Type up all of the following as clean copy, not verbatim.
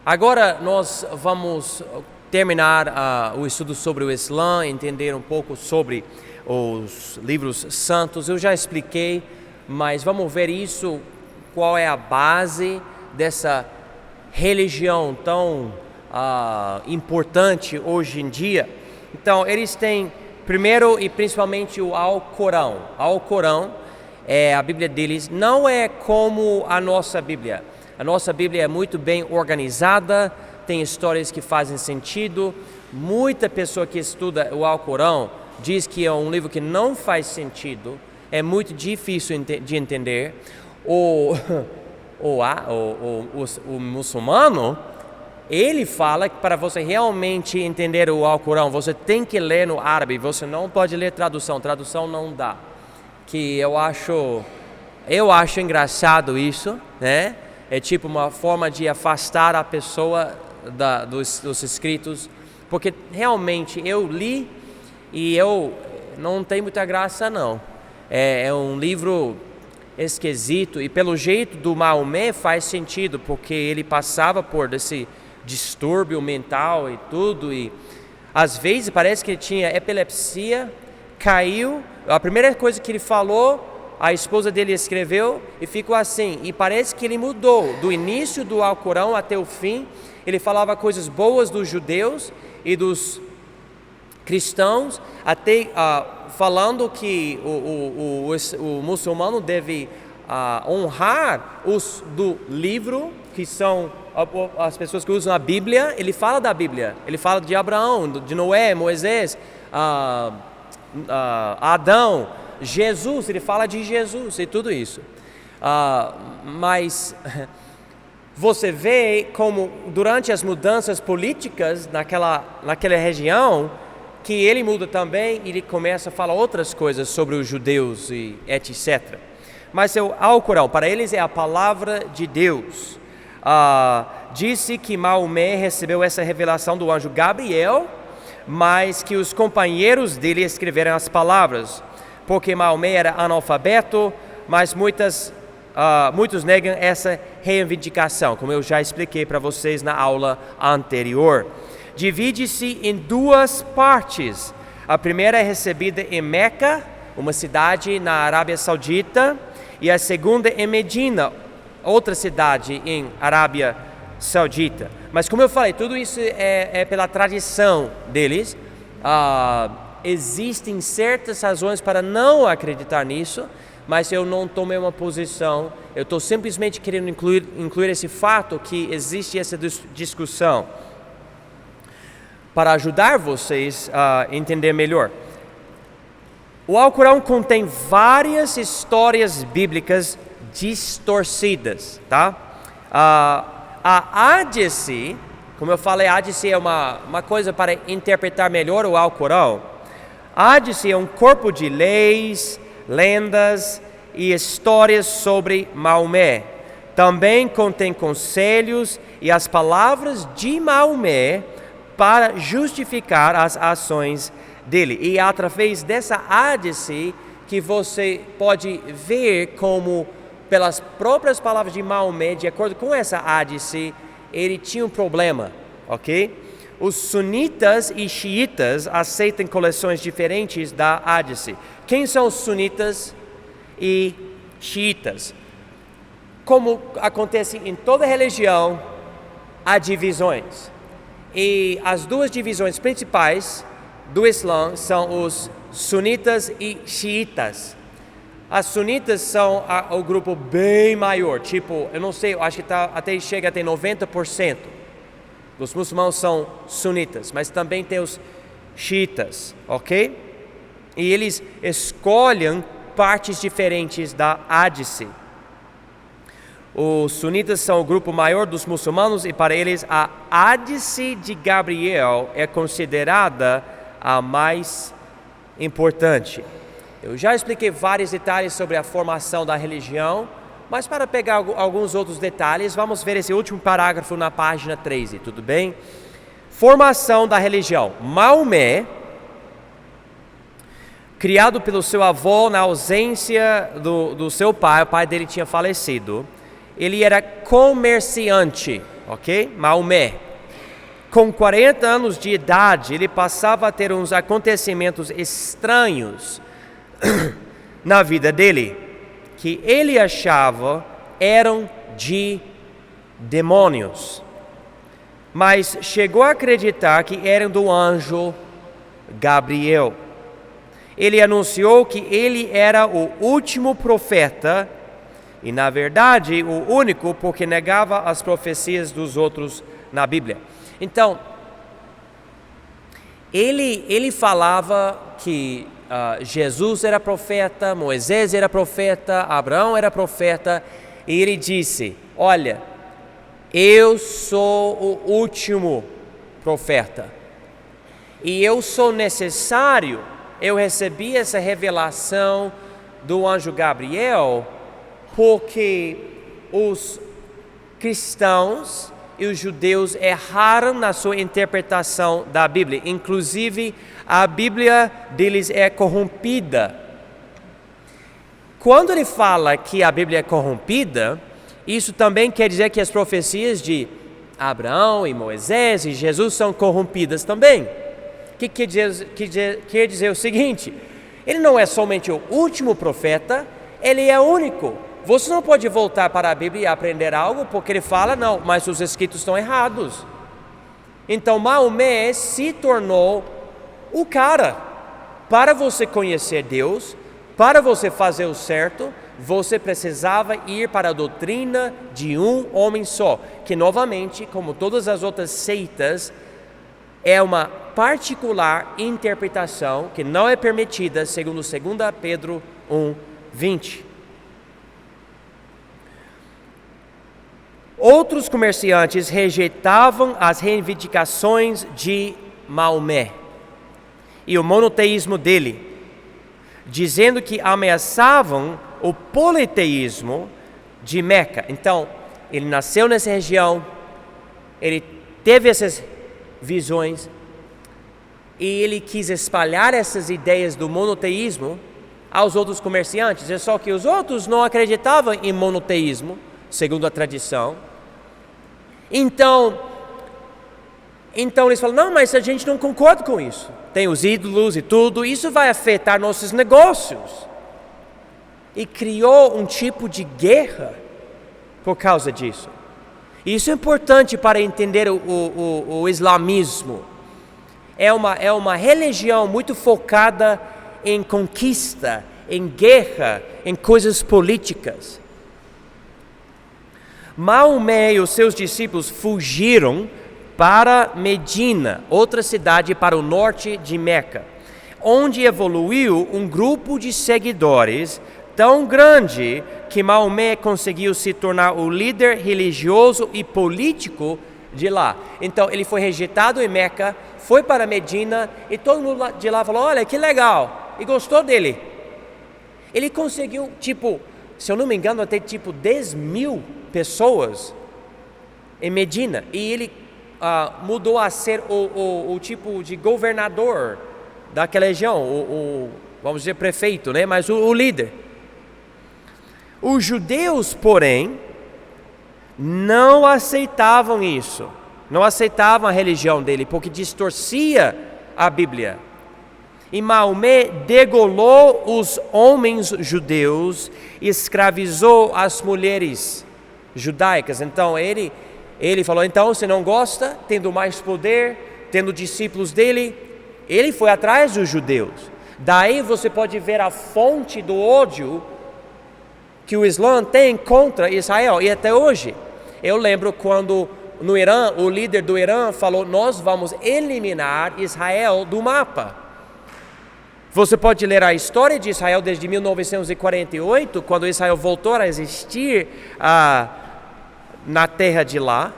Agora nós vamos terminar o estudo sobre o Islã, entender um pouco sobre os livros santos. Eu já expliquei, mas vamos ver isso, qual é a base dessa religião tão importante hoje em dia. Então, eles têm, primeiro e principalmente, o Alcorão. Alcorão é a Bíblia deles, não é como a nossa Bíblia. A nossa Bíblia é muito bem organizada, tem histórias que fazem sentido. Muita pessoa que estuda o Alcorão diz que é um livro que não faz sentido, é muito difícil de entender. O muçulmano, ele fala que para você realmente entender o Alcorão, você tem que ler no árabe, você não pode ler tradução não dá. Que eu acho engraçado isso, né? É tipo uma forma de afastar a pessoa dos escritos, porque realmente eu li e eu não tem muita graça não. É um livro esquisito e pelo jeito do Maomé faz sentido, porque ele passava por esse distúrbio mental e tudo, e às vezes parece que ele tinha epilepsia, caiu, a primeira coisa que ele falou, a esposa dele escreveu e ficou assim, e parece que ele mudou do início do Alcorão até o fim. Ele falava coisas boas dos judeus e dos cristãos, até falando que o muçulmano deve honrar os do livro, que são as pessoas que usam a Bíblia. Ele fala da Bíblia, ele fala de Abraão, de Noé, Moisés, Adão, Jesus, ele fala de Jesus e tudo isso. Mas você vê como durante as mudanças políticas naquela região, que ele muda também, ele começa a falar outras coisas sobre os judeus e etc. Mas o Alcorão, para eles é a palavra de Deus. Disse que Maomé recebeu essa revelação do anjo Gabriel, mas que os companheiros dele escreveram as palavras, porque Maomé era analfabeto, mas muitos negam essa reivindicação, como eu já expliquei para vocês na aula anterior. Divide-se em duas partes. A primeira é recebida em Meca, uma cidade na Arábia Saudita, e a segunda em Medina, outra cidade em Arábia Saudita. Mas como eu falei, tudo isso é pela tradição deles. Existem certas razões para não acreditar nisso, mas eu não tomei uma posição. Eu estou simplesmente querendo incluir esse fato que existe essa discussão para ajudar vocês a entender melhor. O Alcorão contém várias histórias bíblicas distorcidas, tá? A Hadith, como eu falei, a Hadith é uma coisa para interpretar melhor o Alcorão. A Hadith é um corpo de leis, lendas e histórias sobre Maomé. Também contém conselhos e as palavras de Maomé para justificar as ações dele. E através dessa Hadith que você pode ver como, pelas próprias palavras de Maomé, de acordo com essa Hadith, ele tinha um problema, ok? Os sunitas e xiitas aceitam coleções diferentes da Hadith. Quem são os sunitas e xiitas? Como acontece em toda religião, há divisões. E as duas divisões principais do Islã são os sunitas e xiitas. As sunitas são o grupo bem maior, tipo, eu não sei, eu acho que chega até 90% dos muçulmanos são sunitas, mas também tem os xiitas, ok? E eles escolhem partes diferentes da Hadith. Os sunitas são o grupo maior dos muçulmanos e para eles a Hadith de Gabriel é considerada a mais importante. Eu já expliquei vários detalhes sobre a formação da religião, mas para pegar alguns outros detalhes, vamos ver esse último parágrafo na página 13, tudo bem? Formação da religião. Maomé, criado pelo seu avô na ausência do seu pai, o pai dele tinha falecido, ele era comerciante, ok? Maomé. Com 40 anos de idade, ele passava a ter uns acontecimentos estranhos na vida dele, que ele achava eram de demônios, mas chegou a acreditar que eram do anjo Gabriel. Ele anunciou que ele era o último profeta e, na verdade, o único, porque negava as profecias dos outros na Bíblia. Então, ele falava que Jesus era profeta, Moisés era profeta, Abraão era profeta, e ele disse: olha, eu sou o último profeta, e eu sou necessário. Eu recebi essa revelação do anjo Gabriel porque os cristãos e os judeus erraram na sua interpretação da Bíblia. Inclusive, a Bíblia deles é corrompida. Quando ele fala que a Bíblia é corrompida, isso também quer dizer que as profecias de Abraão e Moisés e Jesus são corrompidas também. O que quer dizer o seguinte: ele não é somente o último profeta, ele é único. Você não pode voltar para a Bíblia e aprender algo porque ele fala, não, mas os escritos estão errados. Então Maomé se tornou o cara. Para você conhecer Deus, para você fazer o certo, você precisava ir para a doutrina de um homem só, que novamente, como todas as outras seitas, é uma particular interpretação que não é permitida segundo 2 Pedro 1:20. Outros comerciantes rejeitavam as reivindicações de Maomé e o monoteísmo dele, dizendo que ameaçavam o politeísmo de Meca. Então, ele nasceu nessa região, ele teve essas visões e ele quis espalhar essas ideias do monoteísmo aos outros comerciantes. É só que os outros não acreditavam em monoteísmo, segundo a tradição. Então eles falam, não, mas a gente não concorda com isso. Tem os ídolos e tudo, isso vai afetar nossos negócios. E criou um tipo de guerra por causa disso. Isso é importante para entender o islamismo. É uma religião muito focada em conquista, em guerra, em coisas políticas. Maomé e os seus discípulos fugiram para Medina, outra cidade para o norte de Meca, onde evoluiu um grupo de seguidores tão grande que Maomé conseguiu se tornar o líder religioso e político de lá. Então ele foi rejeitado em Meca, foi para Medina e todo mundo de lá falou, olha que legal, e gostou dele. Ele conseguiu, se eu não me engano, até 10.000 pessoas em Medina, e ele mudou a ser o tipo de governador daquela região, vamos dizer prefeito, né? Mas o líder. Os judeus, porém, não aceitavam isso, não aceitavam a religião dele, porque distorcia a Bíblia. E Maomé degolou os homens judeus e escravizou as mulheres judaicas. Então ele falou, então você não gosta, tendo mais poder, tendo discípulos dele, ele foi atrás dos judeus. Daí você pode ver a fonte do ódio que o Islã tem contra Israel, e até hoje. Eu lembro quando no Irã, o líder do Irã falou, nós vamos eliminar Israel do mapa. Você pode ler a história de Israel desde 1948, quando Israel voltou a existir na terra de lá,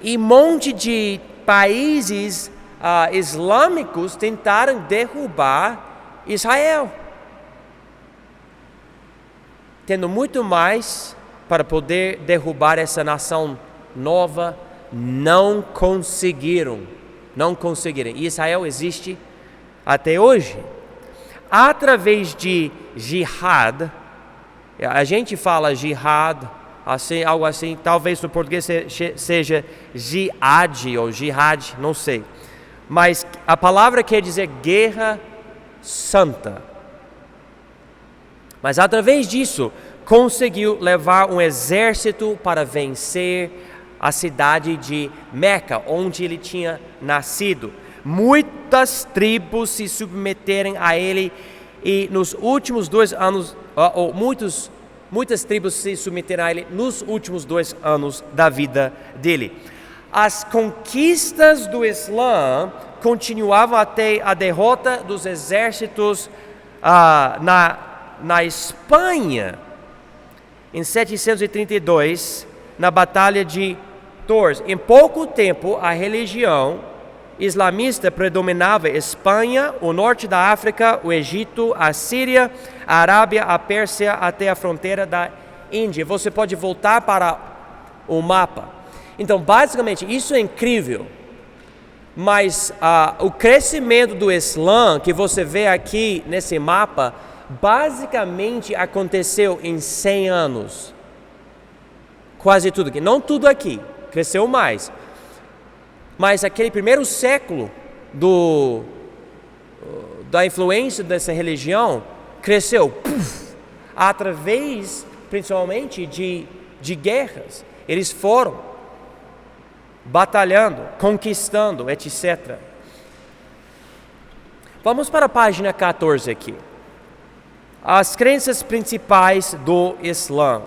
e um monte de países islâmicos tentaram derrubar Israel, tendo muito mais para poder derrubar essa nação nova. Não conseguiram. E Israel existe até hoje. Através de jihad, a gente fala jihad assim, algo assim, talvez no português seja jihad ou jihad, não sei. Mas a palavra quer dizer guerra santa. Mas através disso, conseguiu levar um exército para vencer a cidade de Meca, onde ele tinha nascido. Muitas tribos se submeteram a ele e nos últimos 2 anos, muitas tribos se submeteram a ele nos últimos 2 anos da vida dele. As conquistas do Islã continuavam até a derrota dos exércitos na Espanha, em 732, na Batalha de Tours. Em pouco tempo, a religião islamista predominava Espanha, o norte da África, o Egito, a Síria, a Arábia, a Pérsia, até a fronteira da Índia. Você pode voltar para o mapa. Então, basicamente, isso é incrível. Mas o crescimento do Islã, que você vê aqui nesse mapa, basicamente aconteceu em 100 anos. Quase tudo aqui. Não tudo aqui, cresceu mais. Mas aquele primeiro século da influência dessa religião cresceu através, principalmente, de guerras. Eles foram batalhando, conquistando, etc. Vamos para a página 14 aqui. As crenças principais do Islã.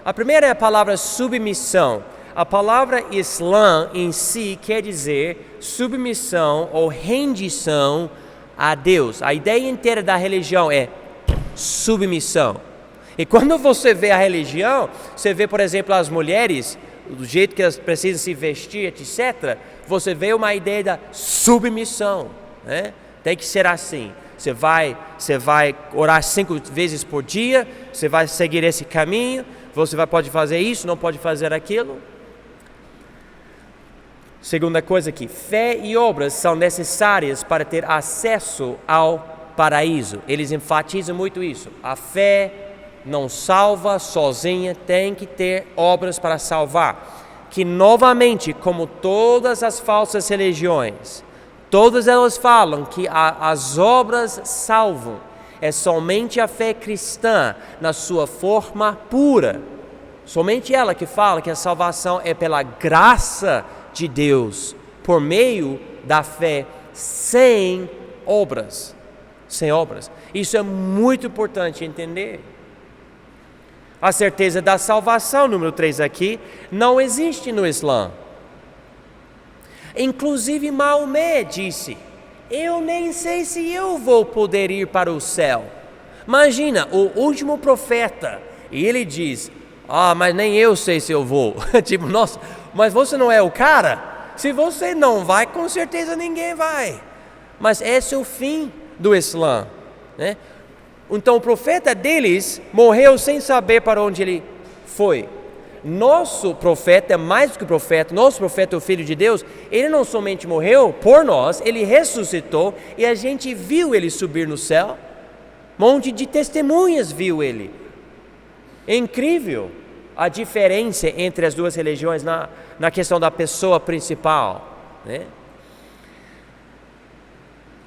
A primeira é a palavra submissão. A palavra Islã em si quer dizer submissão ou rendição a Deus. A ideia inteira da religião é submissão. E quando você vê a religião, você vê, por exemplo, as mulheres, do jeito que elas precisam se vestir, etc., você vê uma ideia da submissão, né? Tem que ser assim. Você vai orar 5 vezes por dia, você vai seguir esse caminho, você pode fazer isso, não pode fazer aquilo. Segunda coisa aqui, fé e obras são necessárias para ter acesso ao paraíso. Eles enfatizam muito isso. A fé não salva sozinha, tem que ter obras para salvar. Que novamente, como todas as falsas religiões, todas elas falam que as obras salvam. É somente a fé cristã, na sua forma pura. Somente ela que fala que a salvação é pela graça de Deus, por meio da fé, sem obras. Sem obras. Isso é muito importante entender. A certeza da salvação, número 3 aqui, não existe no Islã. Inclusive Maomé disse: eu nem sei se eu vou poder ir para o céu. Imagina, o último profeta, e ele diz: mas nem eu sei se eu vou. Tipo, nossa, mas você não é o cara? Se você não vai, com certeza ninguém vai. Mas esse é o fim do Islã, né? Então o profeta deles morreu sem saber para onde ele foi. Nosso profeta é mais do que profeta. Nosso profeta é o Filho de Deus. Ele não somente morreu por nós, ele ressuscitou e a gente viu ele subir no céu. Um monte de testemunhas viu ele. É incrível a diferença entre as duas religiões na questão da pessoa principal, né?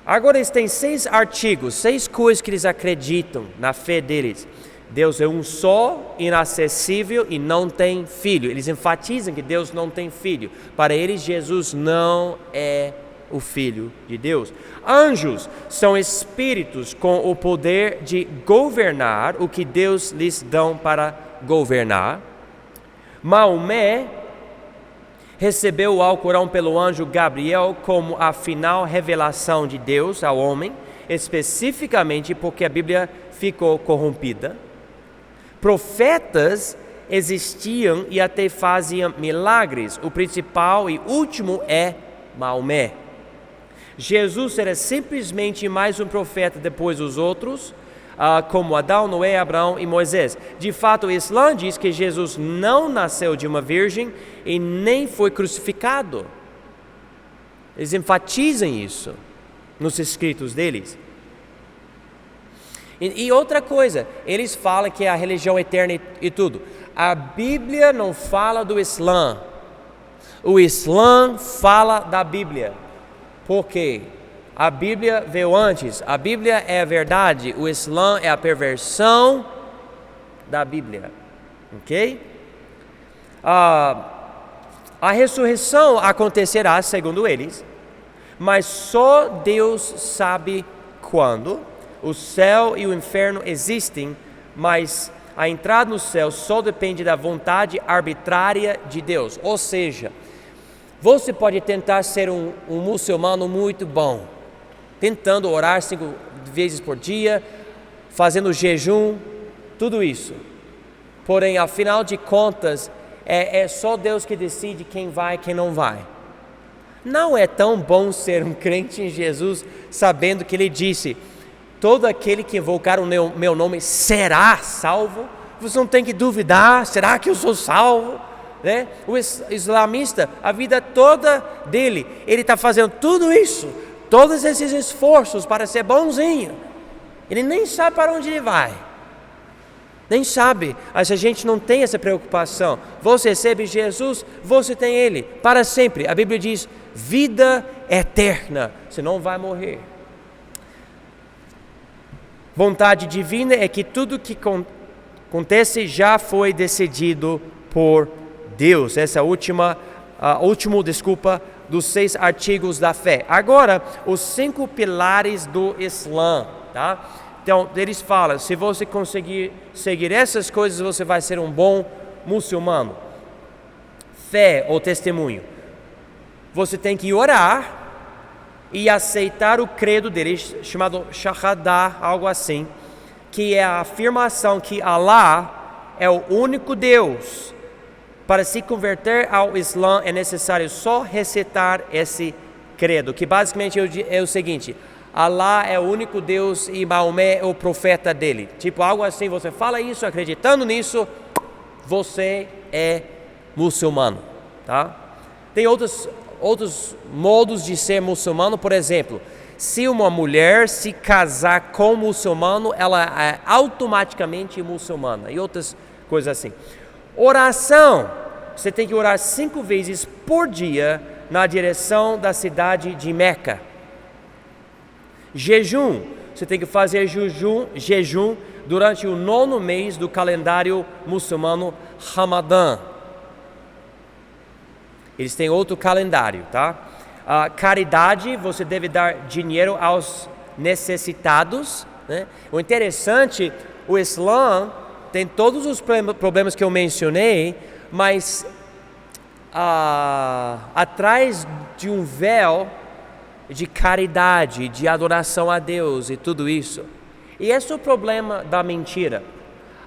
Agora eles têm 6 artigos, 6 coisas que eles acreditam na fé deles. Deus é um só, inacessível e não tem filho. Eles enfatizam que Deus não tem filho. Para eles, Jesus não é o Filho de Deus. Anjos são espíritos com o poder de governar o que Deus lhes dá para governar. Maomé recebeu o Alcorão pelo anjo Gabriel como a final revelação de Deus ao homem, especificamente porque a Bíblia ficou corrompida. Profetas existiam e até faziam milagres. O principal e último é Maomé. Jesus era simplesmente mais um profeta depois dos outros, como Adão, Noé, Abraão e Moisés. De fato, o Islã diz que Jesus não nasceu de uma virgem e nem foi crucificado. Eles enfatizam isso nos escritos deles. E outra coisa, eles falam que é a religião eterna e tudo. A Bíblia não fala do Islã. O Islã fala da Bíblia. Por quê? A Bíblia veio antes. A Bíblia é a verdade. O Islã é a perversão da Bíblia. Ok? A ressurreição acontecerá, segundo eles, mas só Deus sabe quando. O céu e o inferno existem, mas a entrada no céu só depende da vontade arbitrária de Deus. Ou seja, você pode tentar ser um muçulmano muito bom, tentando orar 5 vezes por dia, fazendo jejum, tudo isso. Porém, afinal de contas, é só Deus que decide quem vai e quem não vai. Não é tão bom ser um crente em Jesus, sabendo que Ele disse: todo aquele que invocar o meu nome será salvo. Você não tem que duvidar, será que eu sou salvo? Né? O islamista, a vida toda dele, ele está fazendo tudo isso, todos esses esforços para ser bonzinho. Ele nem sabe para onde ele vai. Nem sabe, mas a gente não tem essa preocupação. Você recebe Jesus, você tem Ele para sempre. A Bíblia diz: vida eterna, você não vai morrer. Vontade divina é que tudo que acontece já foi decidido por Deus. Essa é a última desculpa dos 6 artigos da fé. Agora, os 5 pilares do Islã, tá? Então, eles falam: se você conseguir seguir essas coisas, você vai ser um bom muçulmano. Fé ou testemunho. Você tem que orar e aceitar o credo deles, chamado Shahada, algo assim, que é a afirmação que Allah é o único Deus. Para se converter ao Islã é necessário só recitar esse credo, que basicamente é o seguinte: Allah é o único Deus e Maomé é o profeta dele. Tipo algo assim, você fala isso, acreditando nisso, você é muçulmano, tá? Tem outros modos de ser muçulmano. Por exemplo, se uma mulher se casar com um muçulmano, ela é automaticamente muçulmana, e outras coisas assim. Oração, você tem que orar 5 vezes por dia na direção da cidade de Meca. Jejum, você tem que fazer jejum durante o 9º mês do calendário muçulmano, Ramadã. Eles têm outro calendário, tá? Caridade, você deve dar dinheiro aos necessitados, né? O interessante, o Islã tem todos os problemas que eu mencionei, mas atrás de um véu de caridade, de adoração a Deus e tudo isso. E esse é o problema da mentira.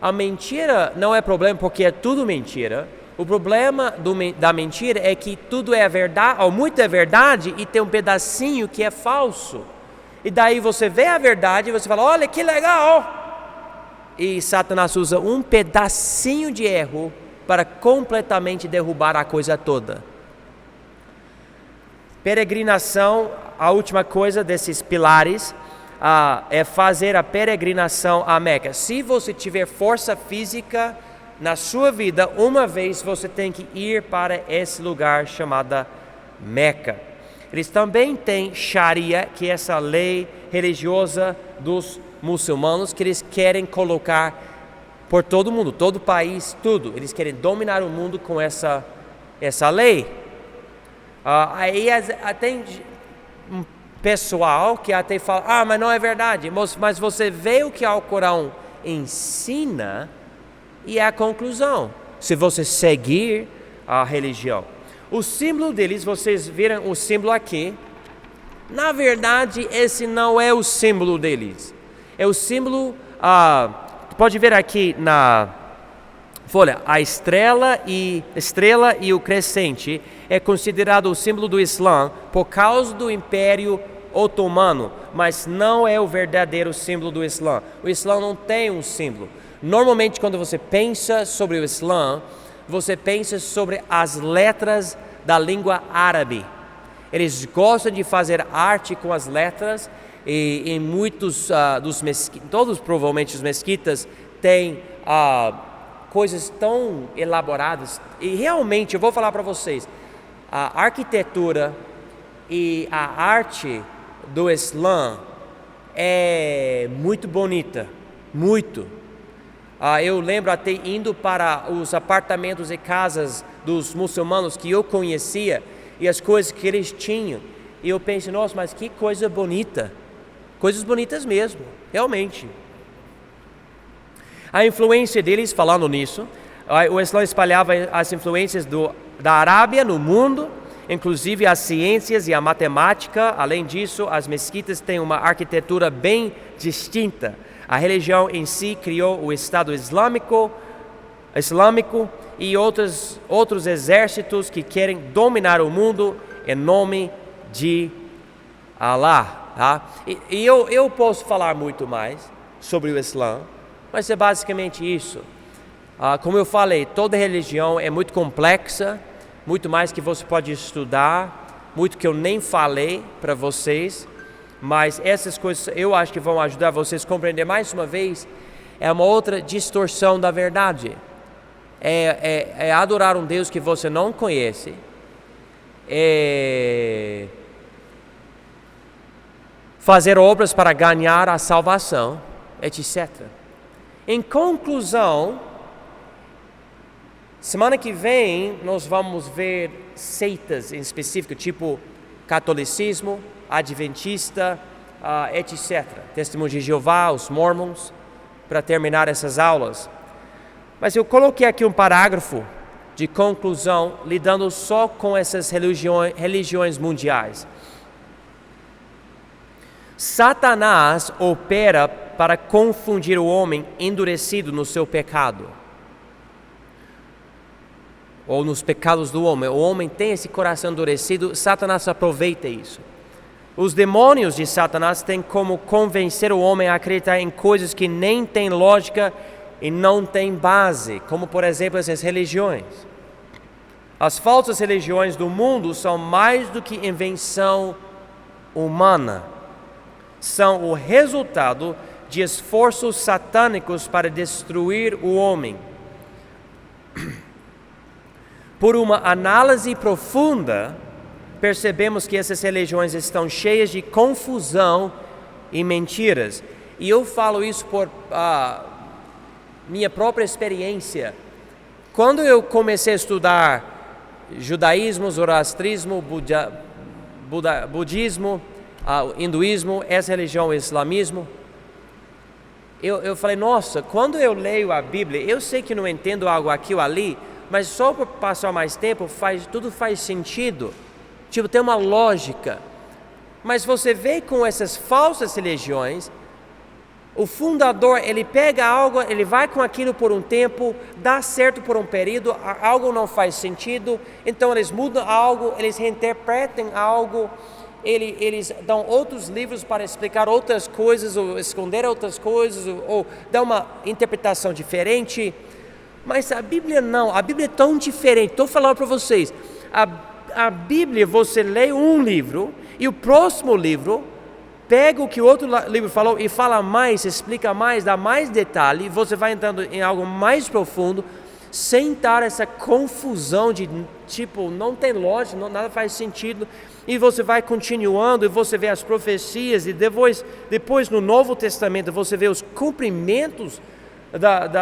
A mentira não é problema porque é tudo mentira. O problema da mentira é que tudo é verdade, ou muito é verdade, e tem um pedacinho que é falso. E daí você vê a verdade e você fala: olha que legal! E Satanás usa um pedacinho de erro para completamente derrubar a coisa toda. Peregrinação, a última coisa desses pilares, é fazer a peregrinação a Meca. Se você tiver força física na sua vida, uma vez você tem que ir para esse lugar chamado Meca. Eles também têm Sharia, que é essa lei religiosa dos muçulmanos que eles querem colocar por todo mundo, todo o país, tudo. Eles querem dominar o mundo com essa lei. Aí tem um pessoal que até fala: mas não é verdade. Mas você vê o que o Corão ensina e é a conclusão, se você seguir a religião. O símbolo deles, vocês viram o símbolo aqui. Na verdade, esse não é o símbolo deles. É o símbolo, pode ver aqui na folha, a estrela e o crescente é considerado o símbolo do Islã por causa do Império Otomano, mas não é o verdadeiro símbolo do Islã. O Islã não tem um símbolo. Normalmente, quando você pensa sobre o Islã, você pensa sobre as letras da língua árabe. Eles gostam de fazer arte com as letras, e em muitos dos mesquitas, todos provavelmente os mesquitas têm coisas tão elaboradas. E realmente, eu vou falar para vocês, a arquitetura e a arte do Islã é muito bonita, muito. Eu lembro até indo para os apartamentos e casas dos muçulmanos que eu conhecia e as coisas que eles tinham. E eu pensei, nossa, mas que coisa bonita. Coisas bonitas mesmo, realmente. A influência deles, falando nisso, o Islã espalhava as influências da Arábia no mundo, inclusive as ciências e a matemática. Além disso, as mesquitas têm uma arquitetura bem distinta. A religião em si criou o Estado Islâmico e outros exércitos que querem dominar o mundo em nome de Allah. Tá? E eu posso falar muito mais sobre o Islã, mas é basicamente isso. Como eu falei, toda religião é muito complexa, muito mais que você pode estudar, muito que eu nem falei para vocês. Mas essas coisas eu acho que vão ajudar vocês a compreender mais uma vez. É uma outra distorção da verdade. É adorar um Deus que você não conhece. É fazer obras para ganhar a salvação, etc. Em conclusão, semana que vem nós vamos ver seitas em específico, tipo catolicismo, adventista, etc. Testemunho de Jeová, os mormons, para terminar essas aulas. Mas eu coloquei aqui um parágrafo de conclusão, lidando só com essas religiões mundiais. Satanás opera para confundir o homem endurecido no seu pecado, ou nos pecados do homem. O homem tem esse coração endurecido, Satanás aproveita isso. Os demônios de Satanás têm como convencer o homem a acreditar em coisas que nem têm lógica e não têm base, como por exemplo essas religiões. As falsas religiões do mundo são mais do que invenção humana. São o resultado de esforços satânicos para destruir o homem. Por uma análise profunda, percebemos que essas religiões estão cheias de confusão e mentiras. E eu falo isso por minha própria experiência. Quando eu comecei a estudar judaísmo, zoroastrismo, budismo, hinduísmo, essa religião, o islamismo, eu falei, nossa, quando eu leio a Bíblia, eu sei que não entendo algo aqui ou ali, mas só por passar mais tempo, tudo faz sentido. Tipo, tem uma lógica. Mas você vê com essas falsas religiões, o fundador, ele pega algo, ele vai com aquilo por um tempo, dá certo por um período, algo não faz sentido, então eles mudam algo, eles reinterpretam algo, eles dão outros livros para explicar outras coisas, ou esconder outras coisas, ou dar uma interpretação diferente. Mas a Bíblia não, a Bíblia é tão diferente. Estou falando para vocês, a Bíblia, você lê um livro e o próximo livro pega o que o outro livro falou e fala mais, explica mais, dá mais detalhe, você vai entrando em algo mais profundo, sem dar essa confusão de tipo, não tem lógica, nada faz sentido, e você vai continuando e você vê as profecias, e depois no Novo Testamento você vê os cumprimentos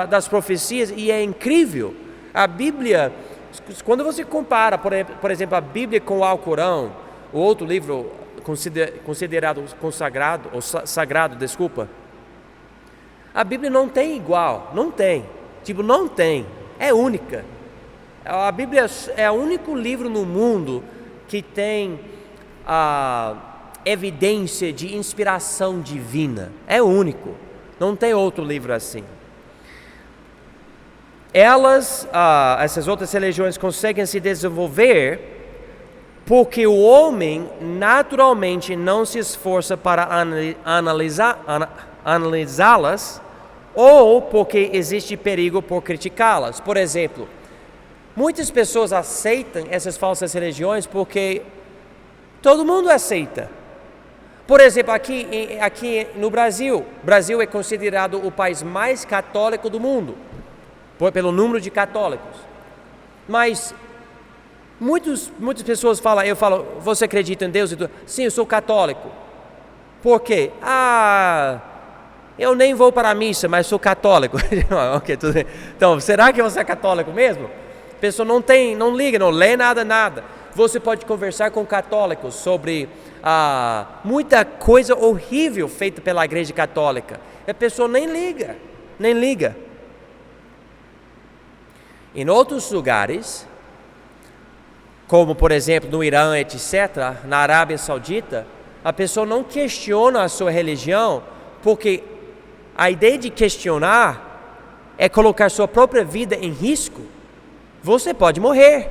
das profecias, e é incrível. A Bíblia, quando você compara, por exemplo, a Bíblia com o Alcorão, o outro livro considerado consagrado, ou sagrado, a Bíblia não tem igual, não tem, é única. A Bíblia é o único livro no mundo que tem a evidência de inspiração divina, é único, não tem outro livro assim. Essas outras religiões conseguem se desenvolver porque o homem naturalmente não se esforça para analisá-las, ou porque existe perigo por criticá-las. Por exemplo, muitas pessoas aceitam essas falsas religiões porque todo mundo aceita. Por exemplo, aqui no Brasil, o Brasil é considerado o país mais católico do mundo, pelo número de católicos. Mas muitas pessoas falam, eu falo, você acredita em Deus? Sim, eu sou católico. Por quê? Eu nem vou para a missa, mas sou católico. Okay, tudo bem. Então, será que você é católico mesmo? A pessoa não liga, não lê nada. Você pode conversar com católicos sobre muita coisa horrível feita pela Igreja Católica. A pessoa nem liga. Em outros lugares, como por exemplo no Irã, etc., na Arábia Saudita, a pessoa não questiona a sua religião, porque a ideia de questionar é colocar sua própria vida em risco. Você pode morrer,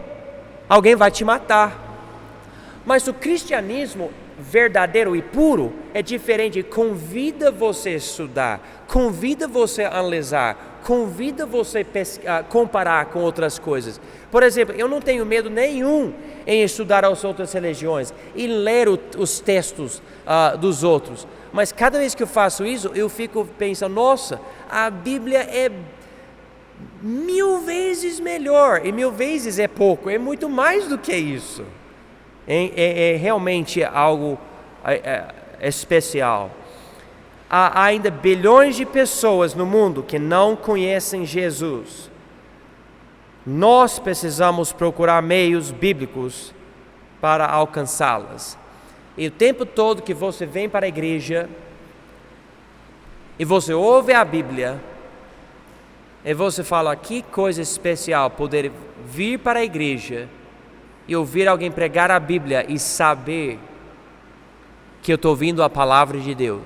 alguém vai te matar. Mas o cristianismo verdadeiro e puro é diferente. Convida você a estudar, convida você a analisar, convida você a comparar com outras coisas. Por exemplo, eu não tenho medo nenhum em estudar as outras religiões e ler os textos dos outros. Mas cada vez que eu faço isso, eu fico pensando, nossa, a Bíblia é 1000 vezes melhor. E 1000 vezes é pouco, é muito mais do que isso. É realmente algo especial. Há ainda bilhões de pessoas no mundo que não conhecem Jesus. Nós precisamos procurar meios bíblicos para alcançá-las. E o tempo todo que você vem para a igreja e você ouve a Bíblia, e você fala, que coisa especial poder vir para a igreja e ouvir alguém pregar a Bíblia e saber que eu estou ouvindo a palavra de Deus.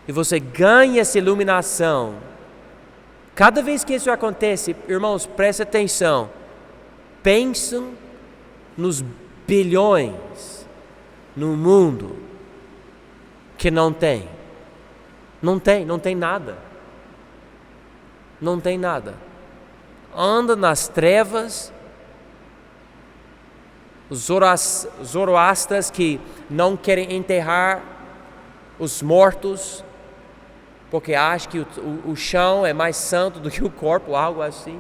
E você ganha essa iluminação. Cada vez que isso acontece, irmãos, preste atenção. Pensam nos bilhões no mundo que não tem nada. Não tem nada. Anda nas trevas. Os zoroastras que não querem enterrar os mortos, porque acham que o chão é mais santo do que o corpo, algo assim.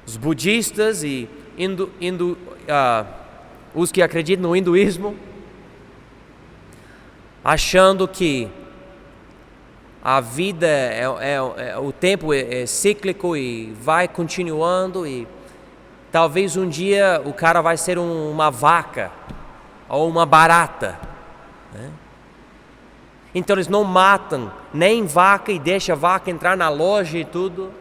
Os budistas e os que acreditam no hinduísmo, achando que a vida o tempo é cíclico e vai continuando, e talvez um dia o cara vai ser uma vaca ou uma barata, né? Então eles não matam nem vaca e deixam a vaca entrar na loja e tudo.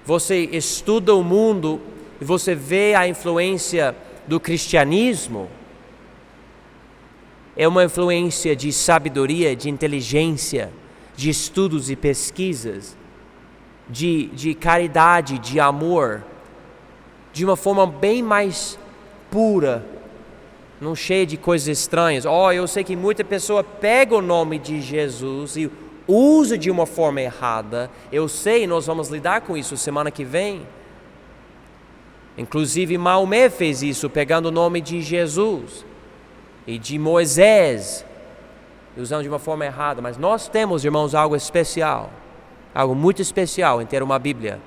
Você estuda o mundo e você vê a influência do cristianismo. É uma influência de sabedoria, de inteligência, de estudos e pesquisas, de caridade, de amor, de uma forma bem mais pura, não cheia de coisas estranhas. Eu sei que muita pessoa pega o nome de Jesus e usa de uma forma errada. Eu sei, nós vamos lidar com isso semana que vem. Inclusive Maomé fez isso, pegando o nome de Jesus e de Moisés, usando de uma forma errada. Mas nós temos, irmãos, algo especial, algo muito especial em ter uma Bíblia.